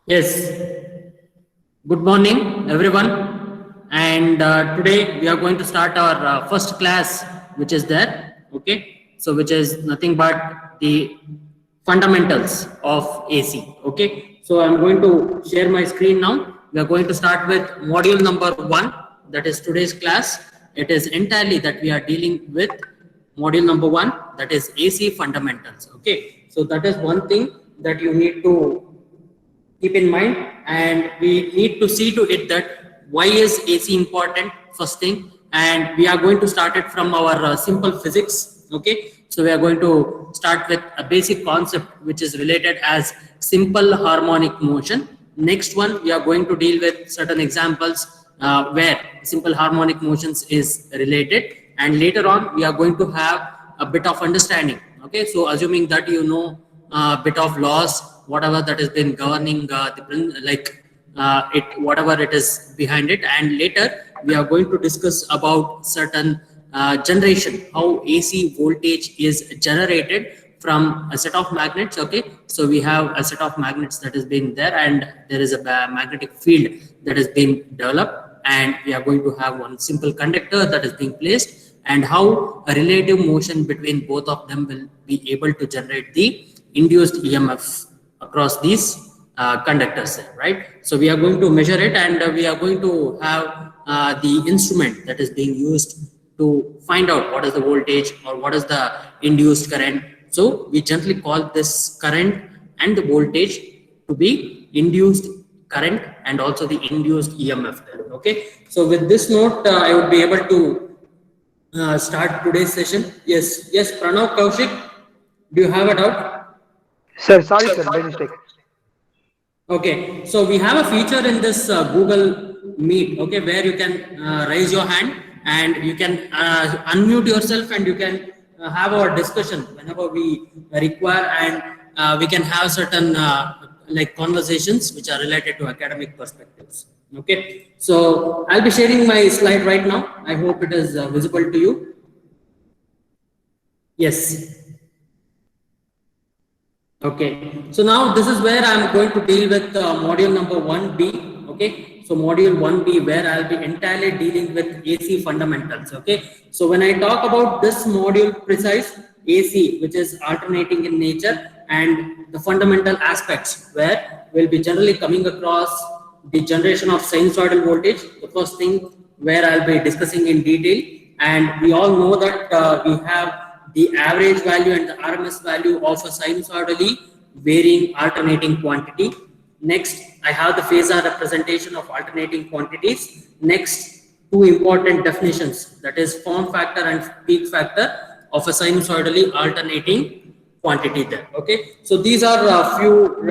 Yes, good morning, everyone. And today we are going to start our first class, which is there. Okay, so which is nothing but the fundamentals of AC. Okay, so I'm going to share my screen now. We are going to start with module number one, that is today's class. It is entirely that we are dealing with module number one, that is AC fundamentals. Okay, so that is one thing that you need to keep in mind, and we need to see to it that why is AC important, first thing. And we are going to start it from our simple physics. Okay, so we are going to start with a basic concept which is related as simple harmonic motion. Next one, we are going to deal with certain examples where simple harmonic motions is related, and later on we are going to have a bit of understanding. Okay, so assuming that you know a bit of laws, whatever that has been governing it, whatever it is behind it, and later we are going to discuss about certain generation, how AC voltage is generated from a set of magnets. Okay, so we have a set of magnets that has been there, and there is a magnetic field that has been developed, and we are going to have one simple conductor that is being placed, and how a relative motion between both of them will be able to generate the induced EMF across these conductors, right? So we are going to measure it, and we are going to have the instrument that is being used to find out what is the voltage or what is the induced current. So we generally call this current and the voltage to be induced current and also the induced EMF there. Okay, so with this note, I would be able to start today's session. Yes, Pranav, Kaushik, do you have a doubt? Sir, sorry, sir, by mistake. Okay, so we have a feature in this Google Meet, okay, where you can raise your hand and you can unmute yourself, and you can have our discussion whenever we require, and we can have certain like conversations which are related to academic perspectives. Okay, so I'll be sharing my slide right now. I hope it is visible to you. Yes. Okay, so now this is where I'm going to deal with module number 1B. Okay, so module 1B, where I'll be entirely dealing with AC fundamentals. Okay, so when I talk about this module precise, AC, which is alternating in nature, and the fundamental aspects where we'll be generally coming across the generation of sinusoidal voltage, the first thing where I'll be discussing in detail. And we all know that we have the average value and the RMS value of a sinusoidally varying alternating quantity. Next, I have the phasor representation of alternating quantities. Next, two important definitions, that is form factor and peak factor of a sinusoidally alternating quantity there. Okay, so these are a few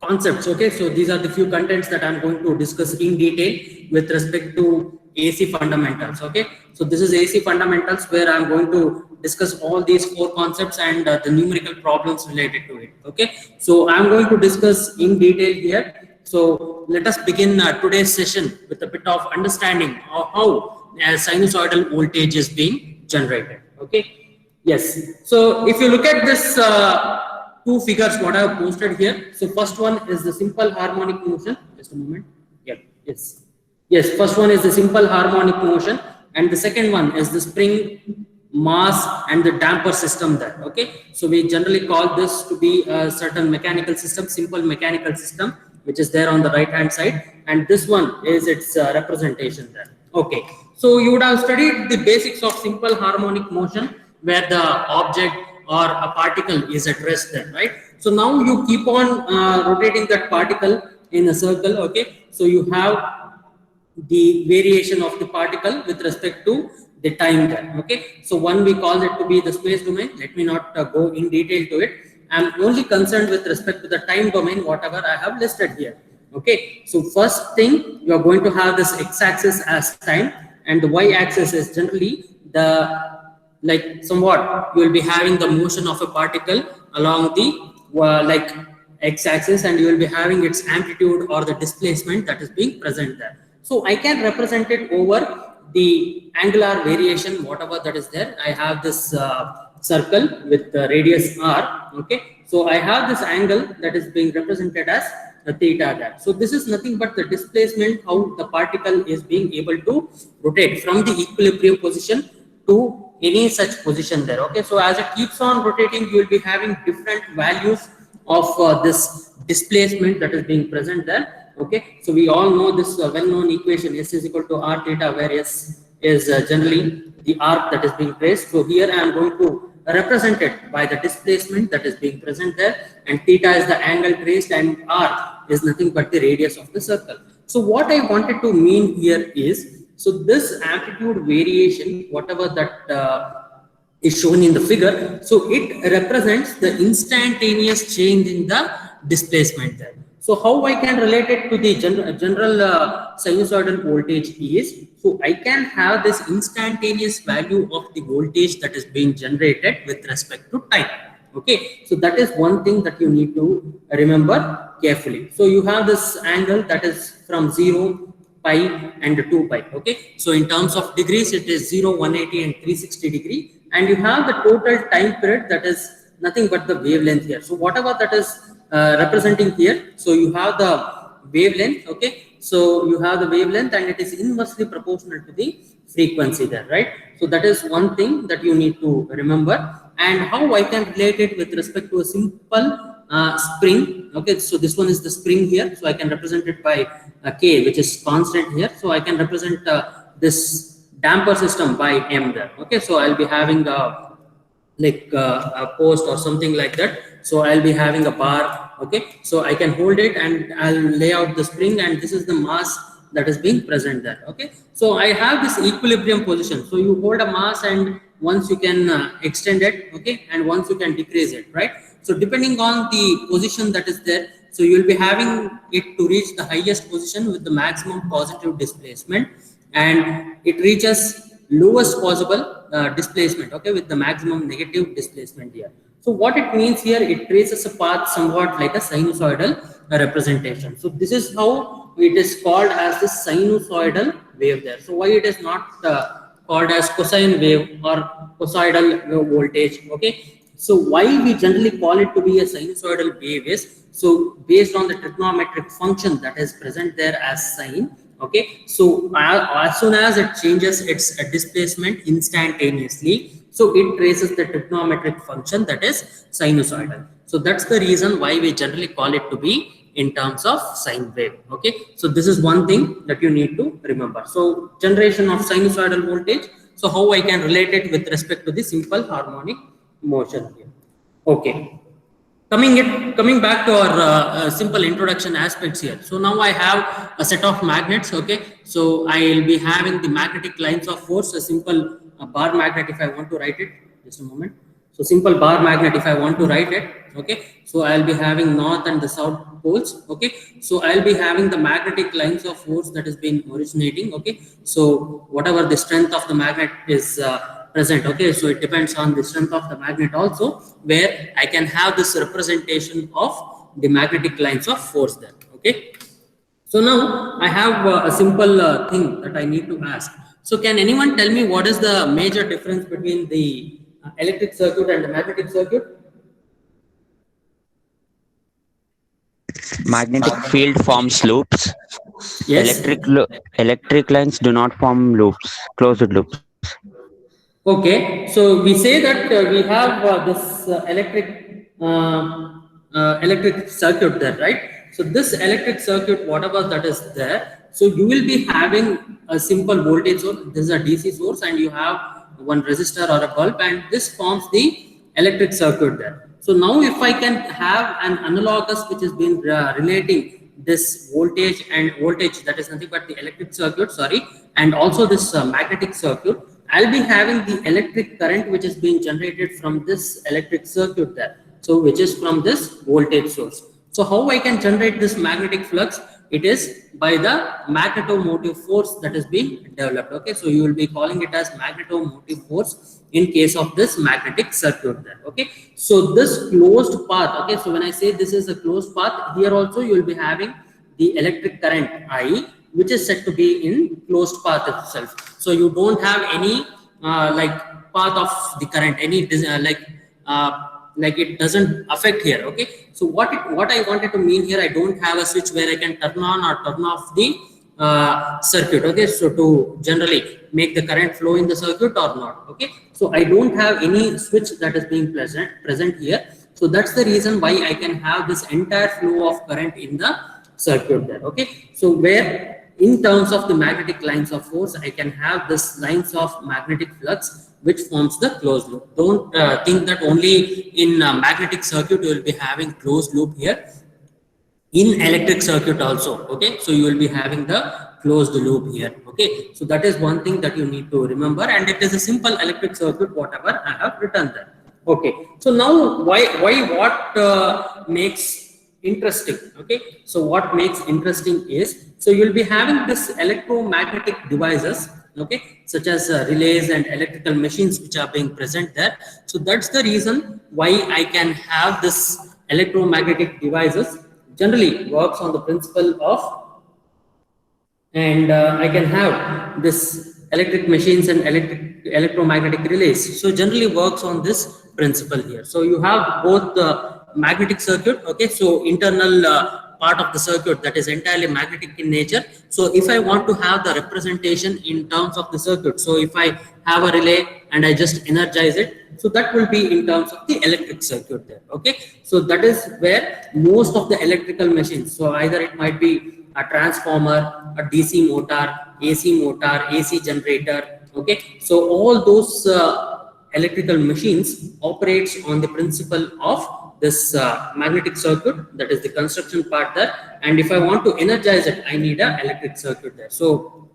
concepts. Okay, so these are the few contents that I'm going to discuss in detail with respect to AC fundamentals. Okay, so this is AC fundamentals, where I'm going to discuss all these four concepts and the numerical problems related to it. Okay, so I'm going to discuss in detail here. So let us begin today's session with a bit of understanding of how sinusoidal voltage is being generated. Okay, yes, so if you look at this two figures what I have posted here. So first one is the simple harmonic motion. Just a moment. Yeah, yes, first one is the simple harmonic motion, and the second one is the spring, mass, and the damper system there. Okay, so we generally call this to be a certain mechanical system, simple mechanical system, which is there on the right hand side, and this one is its representation there. Okay, so you would have studied the basics of simple harmonic motion, where the object or a particle is at rest there, right? So now you keep on rotating that particle in a circle. Okay, so you have the variation of the particle with respect to the time there. Okay, so one we call it to be the space domain. Let me not go in detail to it. I'm only concerned with respect to the time domain, whatever I have listed here. Okay, so first thing, you are going to have this x-axis as time, and the y-axis is generally the, like, somewhat you will be having the motion of a particle along the like x-axis, and you will be having its amplitude or the displacement that is being present there. So I can represent it over the angular variation, whatever that is there. I have this circle with the radius r. Okay, so I have this angle that is being represented as theta there. So this is nothing but the displacement, how the particle is being able to rotate from the equilibrium position to any such position there. Okay, so as it keeps on rotating, you will be having different values of this displacement that is being present there. Okay, so we all know this well-known equation, S is equal to r theta, where S is generally the arc that is being traced. So here I am going to represent it by the displacement that is being present there, and theta is the angle traced, and r is nothing but the radius of the circle. So what I wanted to mean here is, so this amplitude variation, whatever that is shown in the figure, so it represents the instantaneous change in the displacement there. So how I can relate it to the general sinusoidal voltage is, so I can have this instantaneous value of the voltage that is being generated with respect to time. Okay, so that is one thing that you need to remember carefully. So you have this angle that is from 0, pi and 2 pi. Okay, so in terms of degrees, it is 0, 180 and 360 degree, and you have the total time period that is nothing but the wavelength here. So whatever that is representing here, so you have the wavelength. Okay, so you have the wavelength, and it is inversely proportional to the frequency there, right? So that is one thing that you need to remember. And how I can relate it with respect to a simple spring. Okay, so this one is the spring here, so I can represent it by K, which is constant here. So I can represent this damper system by M there. Okay, so I'll be having a post or something like that. So I'll be having a bar. Okay, so I can hold it and I'll lay out the spring, and this is the mass that is being present there. Okay, so I have this equilibrium position. So you hold a mass, and once you can extend it, okay, and once you can decrease it, right? So depending on the position that is there, so you will be having it to reach the highest position with the maximum positive displacement, and it reaches lowest possible displacement, okay, with the maximum negative displacement here. So what it means here, it traces a path somewhat like a sinusoidal representation. So this is how it is called as the sinusoidal wave there. So why it is not called as cosine wave or cosine voltage? Okay, so why we generally call it to be a sinusoidal wave is, so based on the trigonometric function that is present there as sine. Okay, so as soon as it changes its displacement instantaneously, so it traces the trigonometric function that is sinusoidal. So that's the reason why we generally call it to be in terms of sine wave. Okay, so this is one thing that you need to remember. So generation of sinusoidal voltage, so how I can relate it with respect to the simple harmonic motion here. Okay, coming back to our simple introduction aspects here. So now I have a set of magnets. Okay, so I will be having the magnetic lines of force, a simple bar magnet if I want to write it. Just a moment. So simple bar magnet if I want to write it. Okay, so I'll be having north and the south poles. Okay, so I'll be having the magnetic lines of force that has been originating. Okay, so whatever the strength of the magnet is present. Okay, so it depends on the strength of the magnet also, where I can have this representation of the magnetic lines of force there. Okay, so now I have a simple thing that I need to ask. So can anyone tell me what is the major difference between the electric circuit and the magnetic circuit? Magnetic field forms loops. Yes. Electric lines do not form loops, closed loops. Okay, so we say that we have this electric circuit there, right? So this electric circuit, whatever that is there, so you will be having a simple voltage source. This is a DC source, and you have one resistor or a bulb, and this forms the electric circuit there. So now if I can have an analogous which has been relating this voltage and voltage, that is nothing but the electric circuit, sorry, and also this magnetic circuit, I'll be having the electric current which is being generated from this electric circuit there. So which is from this voltage source. So how I can generate this magnetic flux? It is by the magnetomotive force that is being developed. Okay, so you will be calling it as magnetomotive force in case of this magnetic circuit there. Okay, so this closed path. Okay, so when I say this is a closed path, here also you will be having the electric current I, which is said to be in closed path itself. So you don't have any path of the current, any like it doesn't affect here. Okay, so what I wanted to mean here, I don't have a switch where I can turn on or turn off the circuit. Okay, so to generally make the current flow in the circuit or not. Okay, so I don't have any switch that is being present here. So that's the reason why I can have this entire flow of current in the circuit there. Okay, so where in terms of the magnetic lines of force, I can have this lines of magnetic flux which forms the closed loop. Don't think that only in magnetic circuit you will be having closed loop here. In electric circuit also. Okay, so you will be having the closed loop here. Okay, so that is one thing that you need to remember, and it is a simple electric circuit whatever I have written there. Okay, so now what makes interesting? Okay, so what makes interesting is, so you will be having this electromagnetic devices, okay, such as relays and electrical machines which are being present there. So that's the reason why I can have this electromagnetic devices generally works on the principle of, and I can have this electric machines and electromagnetic relays. So generally works on this principle here. So you have both the magnetic circuit, okay, so internal part of the circuit that is entirely magnetic in nature. So if I want to have the representation in terms of the circuit, so if I have a relay and I just energize it, so that will be in terms of the electric circuit there. Okay, so that is where most of the electrical machines, so either it might be a transformer, a DC motor, AC generator. Okay, so all those electrical machines operates on the principle of this magnetic circuit, that is the construction part there, and if I want to energize it, I need an electric circuit there. So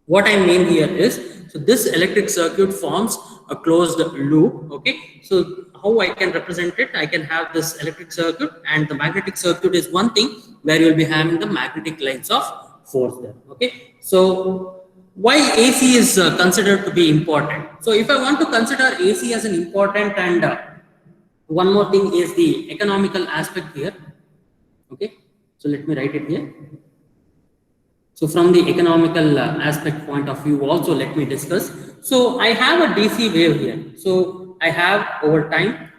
what I mean here is, so this electric circuit forms a closed loop. Okay, so how I can represent it, I can have this electric circuit, and the magnetic circuit is one thing where you will be having the magnetic lines of force there. Okay, so why AC is considered to be important? So if I want to consider AC as an important, and one more thing is the economical aspect here. Okay, so let me write it here. So from the economical aspect point of view also, let me discuss. So I have a DC wave here. So I have over time,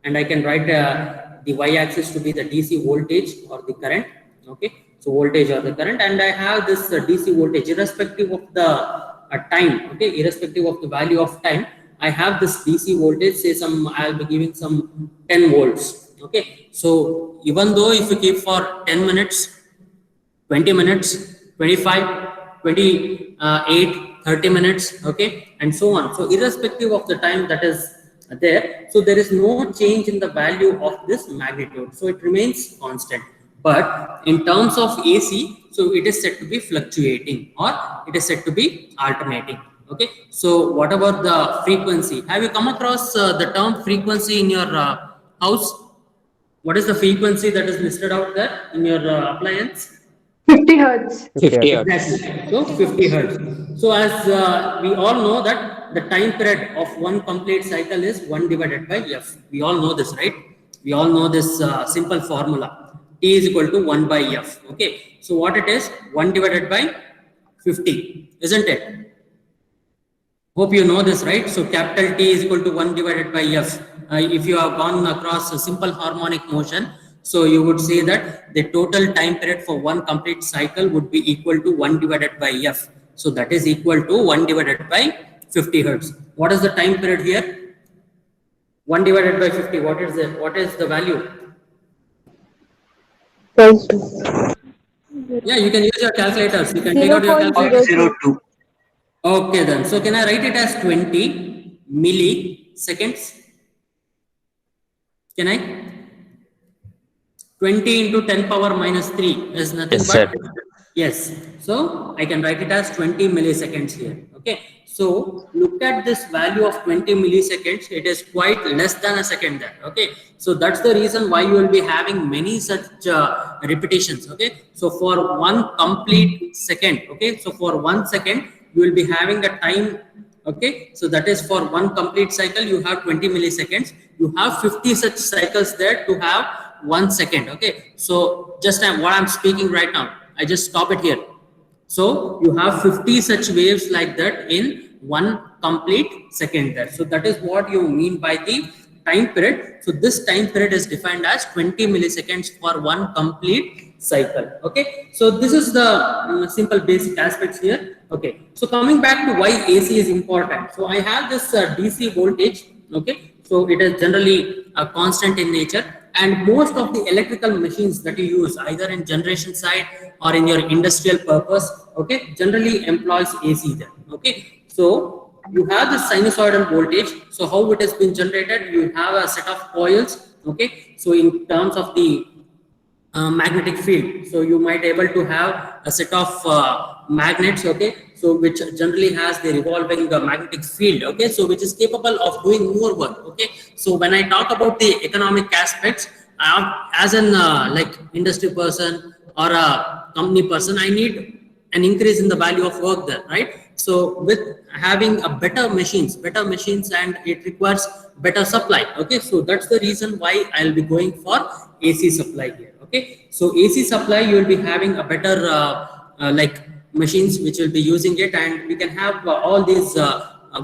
and I can write the y-axis to be the DC voltage or the current. Okay, so voltage or the current, and I have this DC voltage irrespective of the time. Okay, irrespective of the value of time, I have this DC voltage, say I'll be giving some 10 volts. Okay, so even though if you keep for 10 minutes, 20 minutes, 25, 28, 30 minutes, okay, and so on. So irrespective of the time that is there, so there is no change in the value of this magnitude. So it remains constant. But in terms of AC, so it is said to be fluctuating, or it is said to be alternating. Okay, so whatever the frequency, have you come across the term frequency in your house? What is the frequency that is listed out there in your appliance? 50 hertz. 50 hertz. Exactly. So 50 hertz. So as we all know that the time period of one complete cycle is 1 divided by f. We all know this, right? We all know this simple formula. T is equal to 1 by f. Okay. So what it is? 1 divided by 50, isn't it? Hope you know this, right? So capital T is equal to 1 divided by f. If you have gone across a simple harmonic motion, so you would say that the total time period for one complete cycle would be equal to 1 divided by f. So that is equal to 1 divided by 50 hertz. What is the time period here? 1 divided by 50. What is the value? 0.2. Yeah, you can use your calculators. You can take out your calculator. 0.02. Okay then. So can I write it as 20 milliseconds? Can I? 20 into 10 power minus 3 is nothing Yes, but sir. yes. So I can write it as 20 milliseconds here. Okay. So look at this value of 20 milliseconds. It is quite less than a second there. Okay. So that's the reason why you will be having many such repetitions. Okay. So for one complete second. Okay. So for 1 second, you will be having a time. Okay. So that is for one complete cycle, you have 20 milliseconds. You have 50 such cycles there to have 1 second. Okay. So just what I'm speaking right now, I just stop it here. So you have 50 such waves like that in 1 complete second there. So that is what you mean by the time period. So this time period is defined as 20 milliseconds for 1 complete cycle. Okay, so this is the simple basic aspects here. Okay, so coming back to why AC is important. So I have this DC voltage. Okay, so it is generally a constant in nature, and most of the electrical machines that you use either in generation side or in your industrial purpose, okay, generally employs AC there. Okay, so you have the sinusoidal voltage. So how it has been generated, you have a set of coils. Okay, so in terms of the magnetic field, so you might able to have a set of magnets, okay, so which generally has the revolving magnetic field, okay, so which is capable of doing more work. Okay, so when I talk about the economic aspects, as an like industry person or a company person, I need an increase in the value of work there, right? So with having a better machines, and it requires better supply. Okay, so that's the reason why I'll be going for AC supply here. Okay, so AC supply, you will be having a better like machines which will be using it, and we can have all these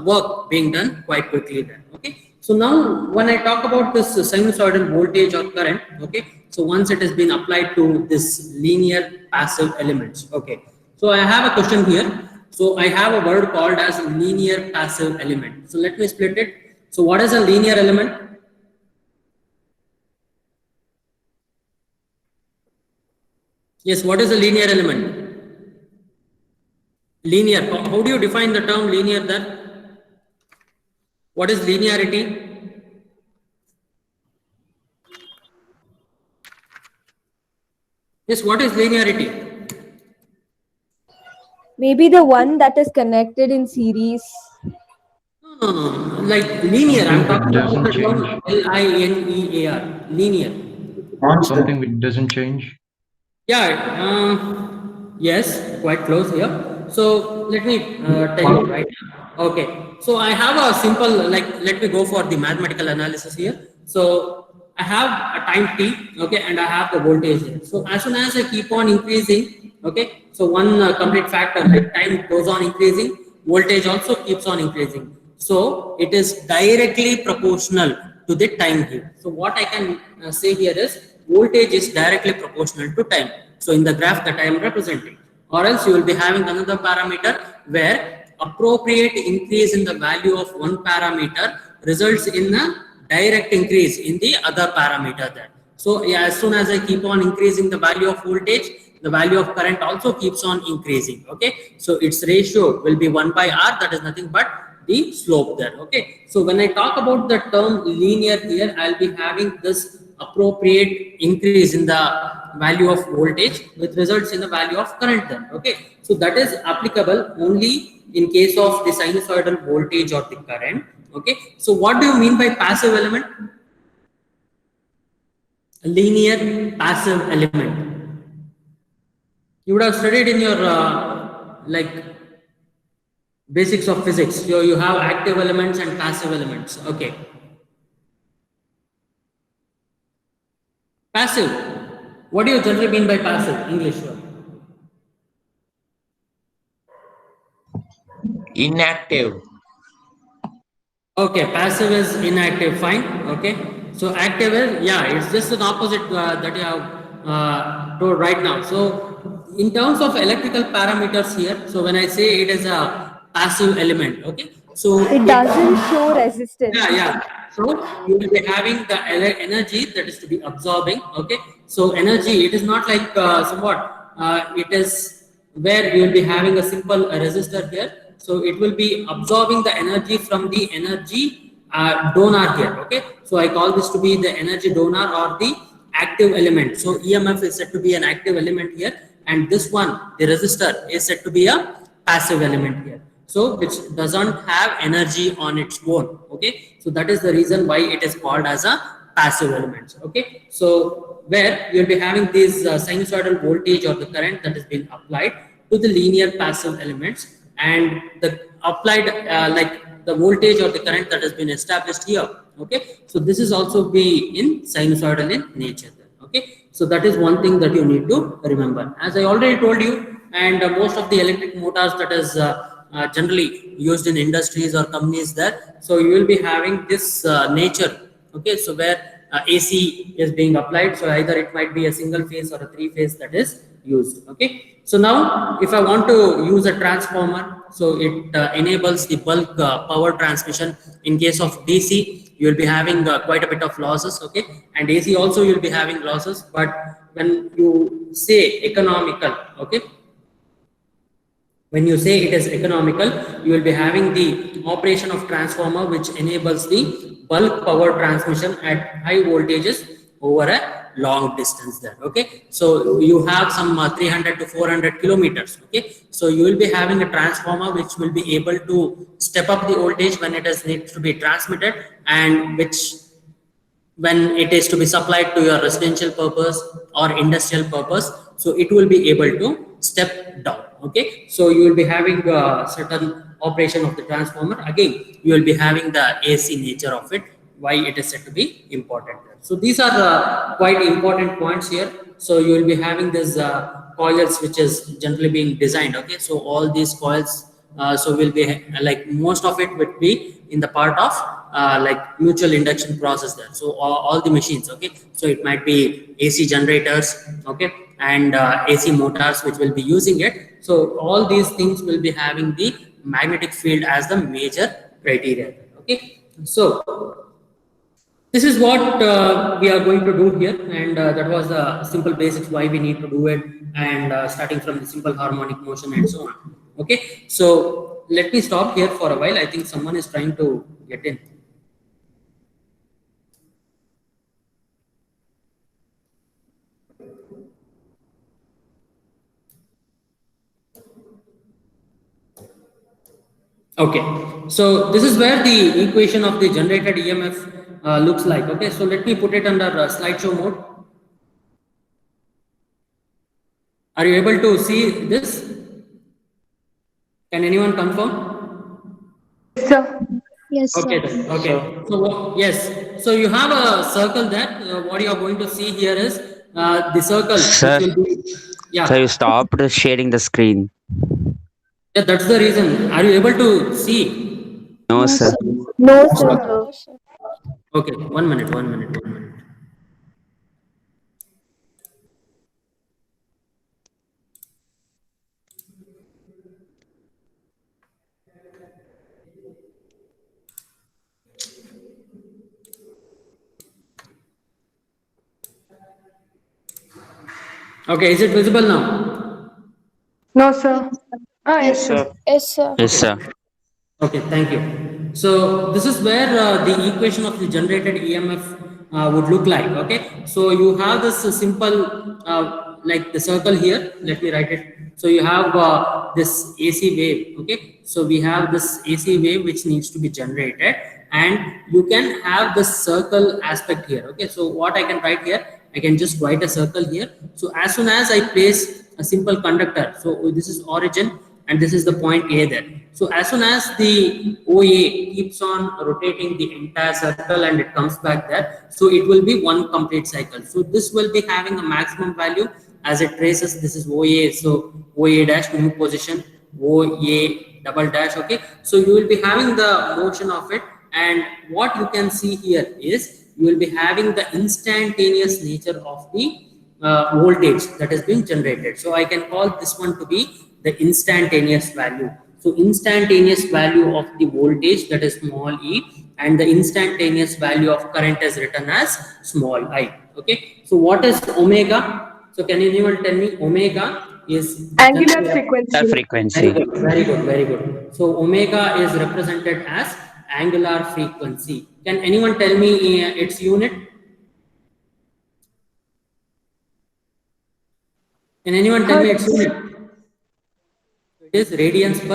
work being done quite quickly then. Okay, so now when I talk about this sinusoidal voltage or current, okay, so once it has been applied to this linear passive elements. Okay, so I have a question here. So I have a word called as linear passive element. So let me split it. So what is a linear element? Yes, what is a linear element? Linear. How do you define the term linear then? What is linearity? Yes, what is linearity? Maybe the one that is connected in series. No, like linear. I'm talking about Doesn't the term change. linear. Linear. Something which doesn't change. Yeah, yes, quite close here. So let me tell you right now. Okay, so I have a simple, like, let me go for the mathematical analysis here. So I have a time t, okay, and I have the voltage here. So as soon as I keep on increasing, okay, so one complete factor, like time goes on increasing, voltage also keeps on increasing. So it is directly proportional to the time here. So what I can say here is voltage is directly proportional to time. So in the graph that I am representing, or else you will be having another parameter where appropriate increase in the value of one parameter results in a direct increase in the other parameter there. So yeah, as soon as I keep on increasing the value of voltage, the value of current also keeps on increasing. Okay, so its ratio will be 1 by r, that is nothing but the slope there. Okay, so when I talk about the term linear here, I'll be having this appropriate increase in the value of voltage which results in the value of current then. Okay, so that is applicable only in case of the sinusoidal voltage or the current. Okay, so what do you mean by passive element? A linear passive element. You would have studied in your like basics of physics. You have active elements and passive elements. Okay. Passive. What do you generally mean by passive? English word. Inactive. Okay, passive is inactive. Fine. Okay. So active is, yeah, it's just an opposite that you have told right now. So in terms of electrical parameters here, so when I say it is a passive element, okay. So It doesn't show resistance. yeah. So you will be having the energy that is to be absorbing. Okay. So energy, it is not like somewhat. It is where you will be having a simple resistor here. So it will be absorbing the energy from the energy donor here. Okay. So I call this to be the energy donor or the active element. So EMF is said to be an active element here, and this one, the resistor, is said to be a passive element here. So which doesn't have energy on its own. Okay, so that is the reason why it is called as a passive element. Okay, so where you'll be having this sinusoidal voltage or the current that has been applied to the linear passive elements, and the applied like the voltage or the current that has been established here. Okay, so this is also be in sinusoidal in nature. Okay, so that is one thing that you need to remember. As I already told you, and most of the electric motors that is generally used in industries or companies there. So you will be having this nature, okay, so where AC is being applied, so either it might be a single phase or a three phase that is used, okay. So now if I want to use a transformer, so it enables the bulk power transmission. In case of DC, you will be having quite a bit of losses, okay, and AC also you will be having losses. But when you say economical, okay, when you say it is economical, you will be having the operation of transformer which enables the bulk power transmission at high voltages over a long distance there, okay. So you have some 300 to 400 kilometers, okay. So you will be having a transformer which will be able to step up the voltage when it is needs to be transmitted, and which when it is to be supplied to your residential purpose or industrial purpose, so it will be able to step down, okay. So you will be having certain operation of the transformer. Again, you will be having the AC nature of it, why it is said to be important. So these are quite important points here. So you will be having this coils which is generally being designed, okay. So all these coils, so will be like most of it would be in the part of like mutual induction process there. So all the machines, okay, so it might be AC generators, okay, and AC motors which will be using it. So all these things will be having the magnetic field as the major criteria, okay. So this is what we are going to do here, and that was the simple basics why we need to do it, and starting from the simple harmonic motion and so on, okay. So let me stop here for a while. I think someone is trying to get in. Okay, so this is where the equation of the generated EMF looks like, okay. So let me put it under slideshow mode. Are you able to see this? Can anyone confirm? Yes, sir. Yes, sir. Okay, then. Okay. So yes, so you have a circle there. What you are going to see here is the circle. Sir. Which will be, yeah. So you stopped sharing the screen. Yeah, that's the reason. Are you able to see? No, sir. No, sir. Okay, 1 minute, 1 minute, 1 minute. Okay, is it visible now? No, sir. Ah, yes, sir. Yes, sir. Yes, sir. Okay, thank you. So this is where the equation of the generated EMF would look like, okay. So you have this simple like the circle here. Let me write it. So you have this AC wave, okay. So we have this AC wave which needs to be generated, and you can have the circle aspect here, okay. So what I can write here, I can just write a circle here. So as soon as I place a simple conductor, so this is origin and this is the point A there. So as soon as the OA keeps on rotating the entire circle and it comes back there, so it will be one complete cycle. So this will be having a maximum value as it traces. This is OA, so OA dash new position, OA double dash, okay. So you will be having the motion of it, and what you can see here is you will be having the instantaneous nature of the voltage that is being generated. So I can call this one to be the instantaneous value. So instantaneous value of the voltage, that is small e, and the instantaneous value of current is written as small I, okay. So what is omega? So can anyone tell me? Omega is Angular frequency. The frequency. Very good, very good, very good. So omega is represented as angular frequency. Can anyone tell me its unit? Can anyone tell me its unit? It is radians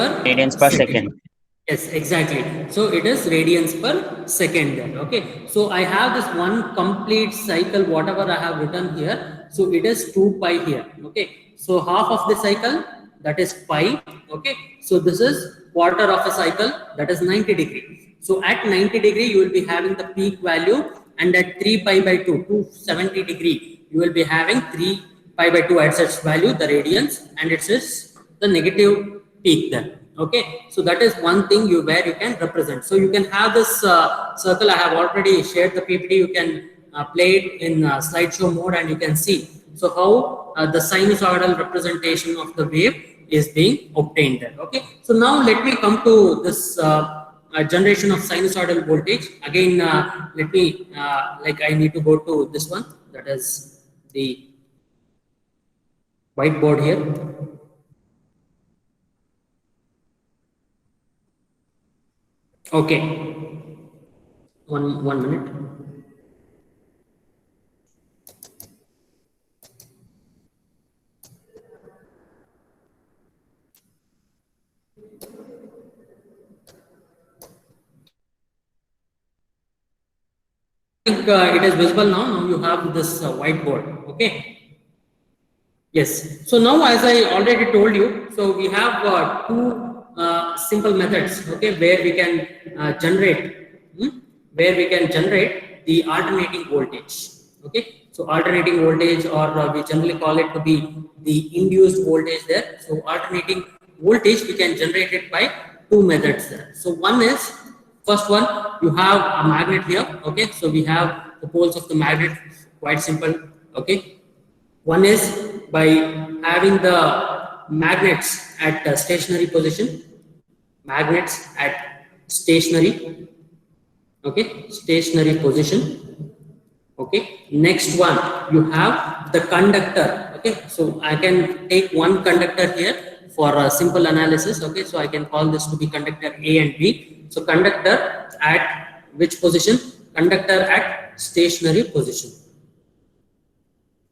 per second. Yes, exactly. So it is radians per second then, okay. So I have this one complete cycle, whatever I have written here. So it is 2 pi here, okay. So half of the cycle, that is pi, okay. So this is quarter of a cycle, that is 90 degree. So at 90 degree, you will be having the peak value, and at 3 pi by 2, 270 degree, you will be having 3 pi by 2 at such value, the radians, and it is the negative peak then, Okay, so that is one thing where you can represent. So you can have this circle. I have already shared the PPT. You can play it in slideshow mode and you can see. So how the sinusoidal representation of the wave is being obtained there. Okay, so now let me come to this generation of sinusoidal voltage. Again, let me I need to go to this one, that is the whiteboard here. Okay, one minute. I think it is visible now. Now you have this whiteboard. Okay. Yes. So now, as I already told you, so we have two simple methods. Okay, where we can generate the alternating voltage. Okay. So alternating voltage, or we generally call it to be the induced voltage there. So alternating voltage, we can generate it by two methods there. So one is, first one, you have a magnet here. Okay, so we have the poles of the magnet, quite simple. Okay, one is by having the magnets at a stationary position, magnets at stationary, okay, stationary position. Okay, next one, you have the conductor. Okay, so I can take one conductor here for a simple analysis. Okay, so I can call this to be conductor A and B. So conductor at which position? Conductor at stationary position.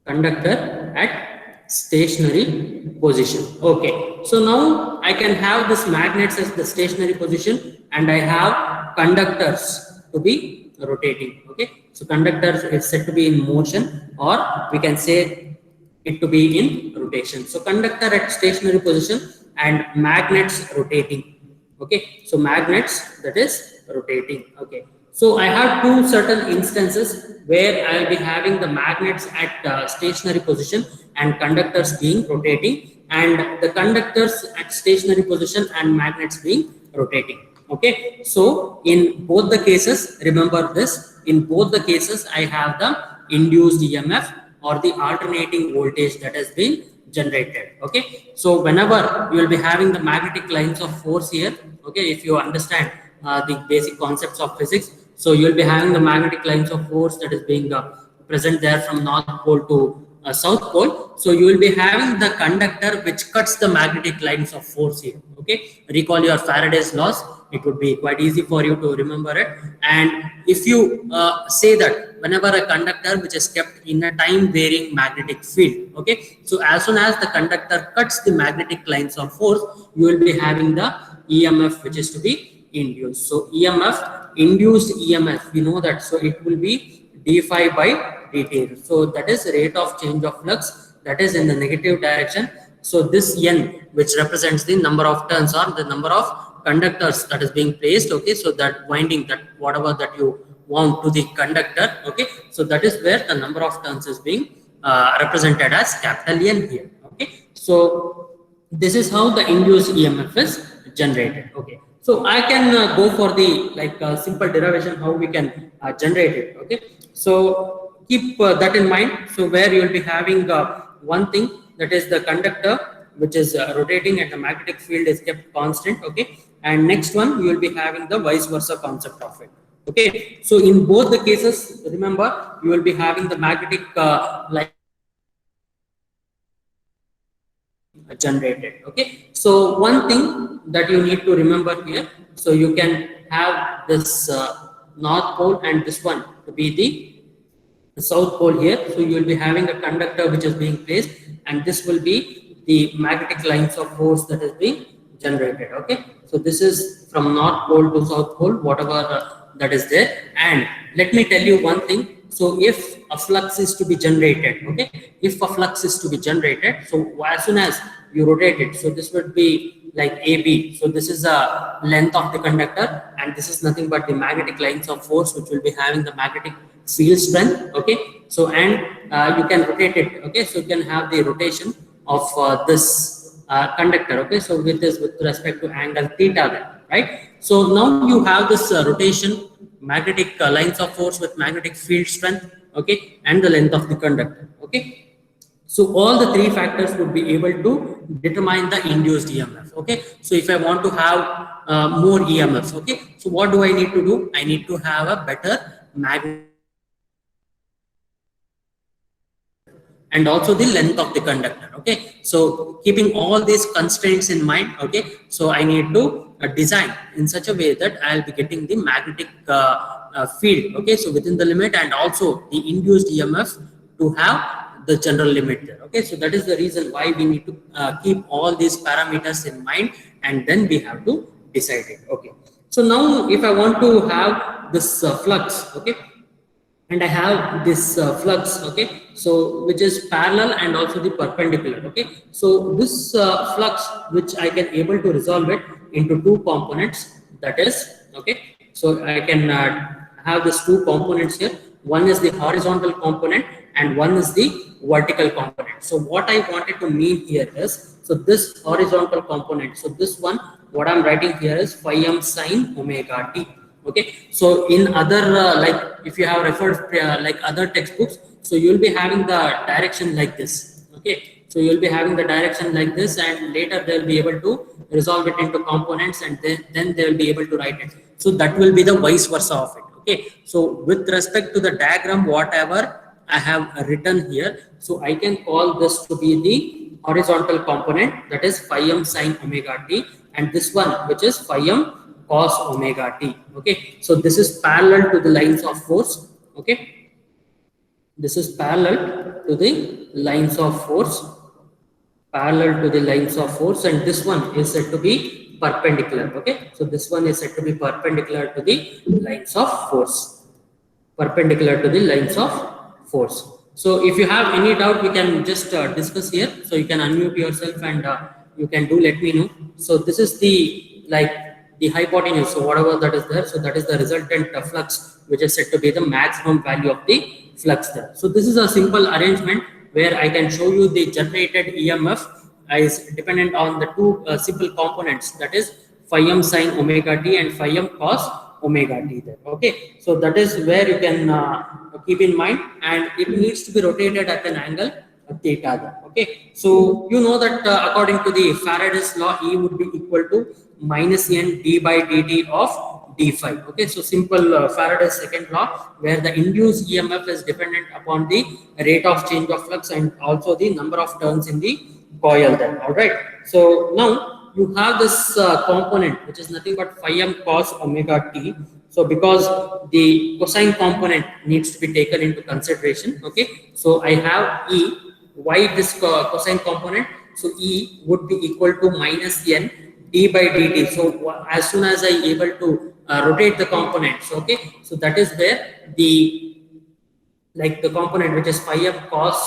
Conductor at stationary position. Okay, so now I can have this magnets as the stationary position, and I have conductors to be rotating. Okay, so conductors is said to be in motion, or we can say it to be in rotation. So conductor at stationary position and magnets rotating. Okay, so magnets, that is rotating. Okay, so I have two certain instances where I will be having the magnets at stationary position and conductors being rotating, and the conductors at stationary position and magnets being rotating. Okay, so in both the cases, remember this, in both the cases I have the induced EMF or the alternating voltage that has been generated. Okay, so whenever you will be having the magnetic lines of force here, okay, if you understand the basic concepts of physics, so you will be having the magnetic lines of force that is being present there from north pole to south pole. So you will be having the conductor which cuts the magnetic lines of force here. Okay, recall your Faraday's laws. It would be quite easy for you to remember it. And if you say that whenever a conductor which is kept in a time varying magnetic field, okay, so as soon as the conductor cuts the magnetic lines of force, you will be having the EMF which is to be induced. So EMF, induced EMF, we know that, so it will be d phi by dt. So that is rate of change of flux, that is in the negative direction. So this N, which represents the number of turns or the number of conductors that is being placed. Okay, so that winding, that whatever that you want to the conductor. Okay, so that is where the number of turns is being represented as capital N here. Okay, so this is how the induced EMF is generated. Okay, so I can go for the simple derivation how we can generate it. Okay, so keep that in mind. So where you will be having one thing, that is the conductor which is rotating and the magnetic field is kept constant. Okay, and next one you will be having the vice versa concept of it. Okay, so in both the cases, remember, you will be having the magnetic line generated. Okay, so one thing that you need to remember here, so you can have this north pole and this one to be the south pole here. So you will be having a conductor which is being placed, and this will be the magnetic lines of force that is being generated. Okay, so this is from north pole to south pole, whatever that is there. And let me tell you one thing. So if a flux is to be generated, okay, if a flux is to be generated, so as soon as you rotate it, so this would be like AB. So this is a length of the conductor, and this is nothing but the magnetic lines of force which will be having the magnetic field strength. Okay, so and you can rotate it. Okay, so you can have the rotation of this conductor. Okay, so with respect to angle theta there, right? So now you have this rotation, magnetic lines of force with magnetic field strength, okay, and the length of the conductor. Okay, so all the three factors would be able to determine the induced EMF. Okay, so if I want to have more EMFs, okay, so what do I need to do? I need to have a better magnet and also the length of the conductor. Okay, so keeping all these constraints in mind, okay, so I need to design in such a way that I'll be getting the magnetic field, okay, so within the limit, and also the induced EMF to have the general limit there. Okay, so that is the reason why we need to keep all these parameters in mind, and then we have to decide it. Okay, so now if I want to have this flux, okay, and I have this flux, okay, so which is parallel and also the perpendicular. Okay, so this flux, which I can able to resolve it into two components, that is, okay, so I can have these two components here. One is the horizontal component and one is the vertical component. So what I wanted to mean here is, so this horizontal component, so this one, what I'm writing here is phi m sine omega t. Okay, so in other like if you have referred like other textbooks, so you will be having the direction like this. Okay, so you will be having the direction like this, and later they will be able to resolve it into components, and then they will be able to write it. So that will be the vice versa of it. Okay, so with respect to the diagram, whatever I have written here, so I can call this to be the horizontal component, that is phi m sine omega t, and this one, which is phi m cos omega t. Okay, so this is parallel to the lines of force. Okay, this is parallel to the lines of force, and this one is said to be perpendicular. Okay, so this one is said to be perpendicular to the lines of force, So if you have any doubt, we can just discuss here. So you can unmute yourself and you can let me know. So this is the the hypotenuse, so whatever that is there, so that is the resultant flux, which is said to be the maximum value of the flux there. So this is a simple arrangement where I can show you the generated EMF is dependent on the two simple components, that is phi m sine omega t and phi m cos omega t there. Okay, so that is where you can keep in mind, and it needs to be rotated at an angle theta there. Okay, so you know that according to the Faraday's law, E would be equal to minus n d by dt of d phi. Okay, so simple Faraday's second law, where the induced EMF is dependent upon the rate of change of flux and also the number of turns in the coil there. All right, so now you have this component, which is nothing but phi m cos omega t. So because the cosine component needs to be taken into consideration, okay, so I have E. Why this cosine component? So E would be equal to minus n d by dt. So as soon as I able to rotate the components, okay, so that is where the component which is phi m cos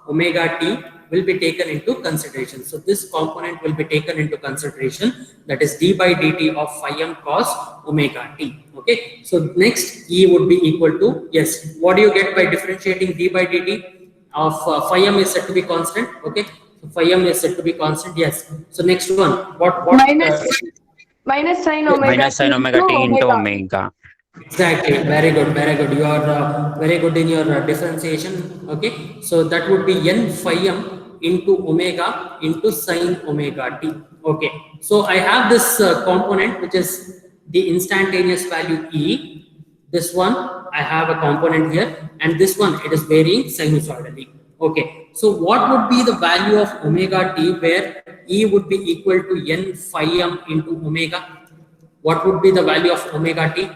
omega t will be taken into consideration. So this component will be taken into consideration, that is d by dt of phi m cos omega t. Okay, so next E would be equal to, yes, what do you get by differentiating d by dt of phi m is said to be constant? Okay, so phi m is said to be constant. Yes, so next one, what minus sine omega Minus sine omega t into omega. exactly, very good, you are very good in your differentiation. Okay, so that would be n phi m into omega into sine omega t. Okay, so I have this component, which is the instantaneous value E. This one I have a component here, and this one it is varying sinusoidally. Okay, so what would be the value of omega t where E would be equal to n phi m into omega? What would be the value of omega t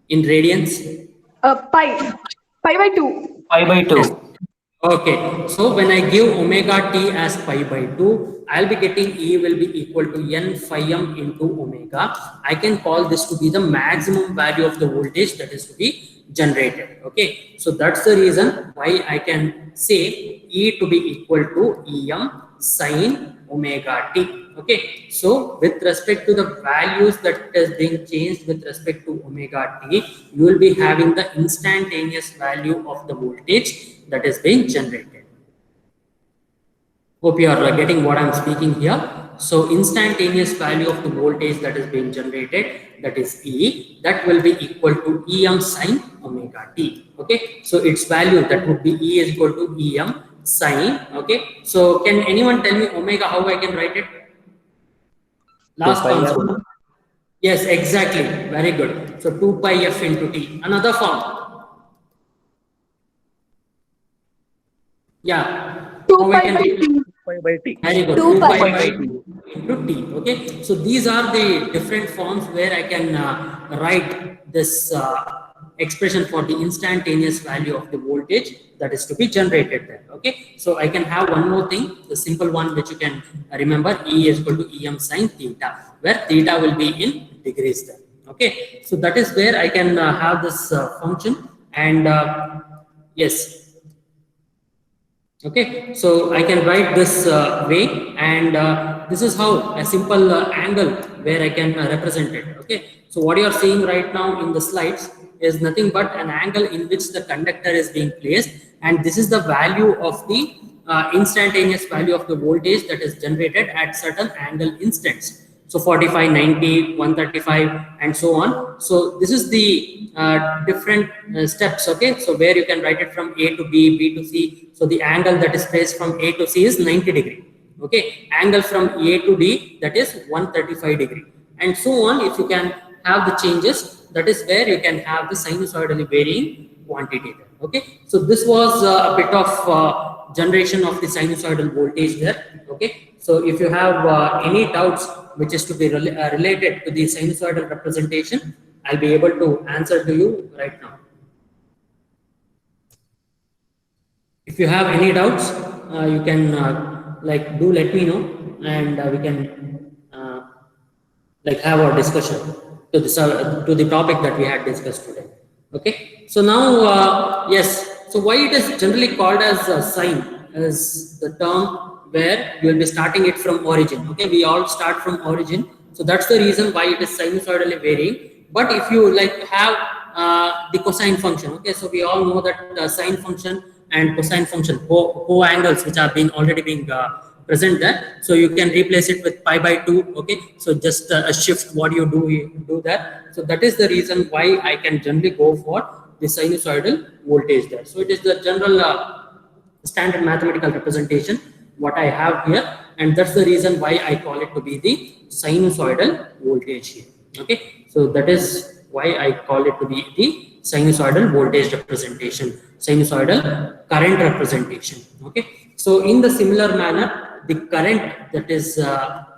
in radians? Pi by 2. Pi by 2. Okay, so when I give omega t as pi by 2, I'll be getting E will be equal to n phi m into omega. I can call this to be the maximum value of the voltage that is to be generated. Okay, so that's the reason why I can say E to be equal to Em sine omega t. Okay, so with respect to the values that is being changed with respect to omega t, you will be having the instantaneous value of the voltage that is being generated. Hope you are getting what I'm speaking here. So instantaneous value of the voltage that is being generated, that is E, that will be equal to Em sine omega t. Okay, so its value that would be E is equal to Em sine. Okay, so can anyone tell me omega how I can write it? Last concept. Yes, exactly. Very good. So 2 pi f into t. Another form. Yeah. 2 How I pi can by write it? t. Very good. 2 2 pi. pi by 2 into t. Okay. So these are the different forms where I can write this expression for the instantaneous value of the voltage that is to be generated there. Okay. So I can have one more thing, the simple one which you can remember, E is equal to Em sine theta, where theta will be in degrees there. Okay. So that is where I can have this function, and yes. Okay, so I can write this way, and this is how a simple angle where I can represent it. Okay, so what you are seeing right now in the slides is nothing but an angle in which the conductor is being placed, and this is the value of the instantaneous value of the voltage that is generated at certain angle instants. So 45, 90, 135, and so on. So this is the different steps. Okay, so where you can write it from A to B, B to C. So the angle that is placed from A to C is 90 degree. Okay, angle from A to D, that is 135 degree, and so on. If you can have the changes, that is where you can have the sinusoidally varying quantity there. Okay, so this was a bit of generation of the sinusoidal voltage there. Okay, so if you have any doubts which is to be related to the sinusoidal representation, I'll be able to answer to you right now. If you have any doubts, you can do let me know, and we can have our discussion to the topic that we had discussed today. Okay, so now yes, so why it is generally called as sine is the term where you will be starting it from origin. Okay, we all start from origin, so that's the reason why it is sinusoidally varying. But if you have the cosine function, okay, so we all know that sine function and cosine function, co-angles which are already being present there, so you can replace it with pi by 2. Okay, so just a shift what you do that. So that is the reason why I can generally go for the sinusoidal voltage there. So it is the general standard mathematical representation what I have here, and that's the reason why I call it to be the sinusoidal voltage here. Okay, so that is why I call it to be the sinusoidal voltage representation, sinusoidal current representation. Okay, so in the similar manner, the current that is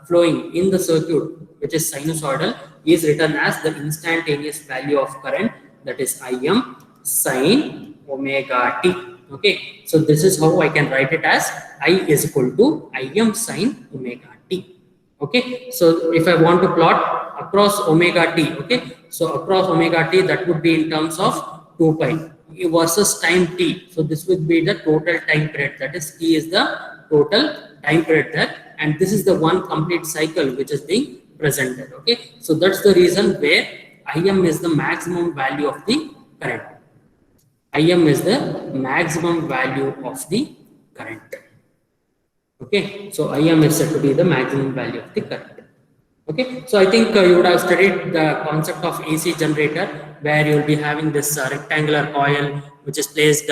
flowing in the circuit, which is sinusoidal, is written as the instantaneous value of current, that is Im sine omega t. Okay, so this is how I can write it as I is equal to Im sine omega t. Okay, so if I want to plot across omega t, okay, so across omega t, that would be in terms of 2 pi versus time t. So this would be the total time period, that is t is the total time period there, and this is the one complete cycle which is being presented. Okay, so that's the reason where Im is the maximum value of the current. Im is the maximum value of the current. Okay, so Im is said to be the maximum value of the current. Okay, so I think you would have studied the concept of AC generator, where you will be having this rectangular coil which is placed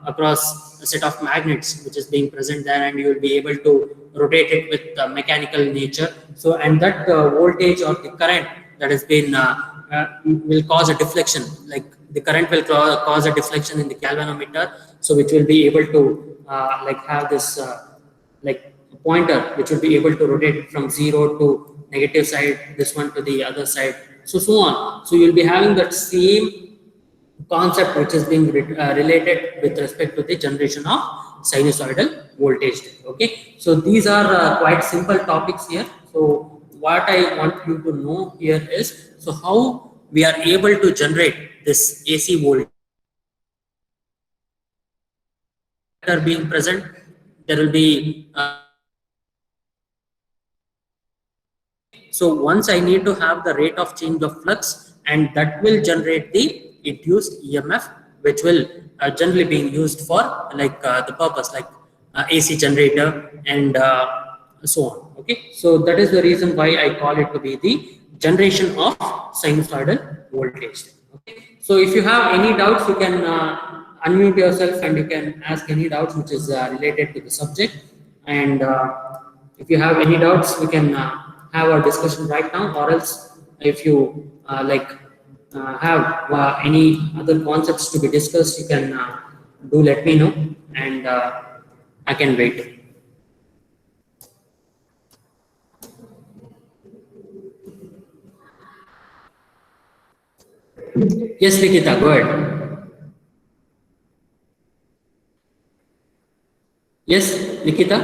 across a set of magnets which is being present there, and you will be able to rotate it with mechanical nature. So, and that voltage or the current that has been will cause a deflection, like the current will cause a deflection in the galvanometer, so which will be able to have this pointer which will be able to rotate from 0 to negative side, this one to the other side, so on. So you'll be having that same concept which is being related with respect to the generation of sinusoidal voltage. Okay, so these are quite simple topics here. So what I want you to know here is, so how we are able to generate this AC voltage being present. There will be so once I need to have the rate of change of flux, and that will generate the induced EMF, which will generally being used for the purpose, like AC generator, and so on. Okay, so that is the reason why I call it to be the generation of sinusoidal voltage. Okay, so if you have any doubts, you can unmute yourself and you can ask any doubts which is related to the subject. And if you have any doubts, we can have a discussion right now, or else if you have any other concepts to be discussed, you can do let me know, and I can wait. Yes, Nikita, go ahead. Yes, Nikita.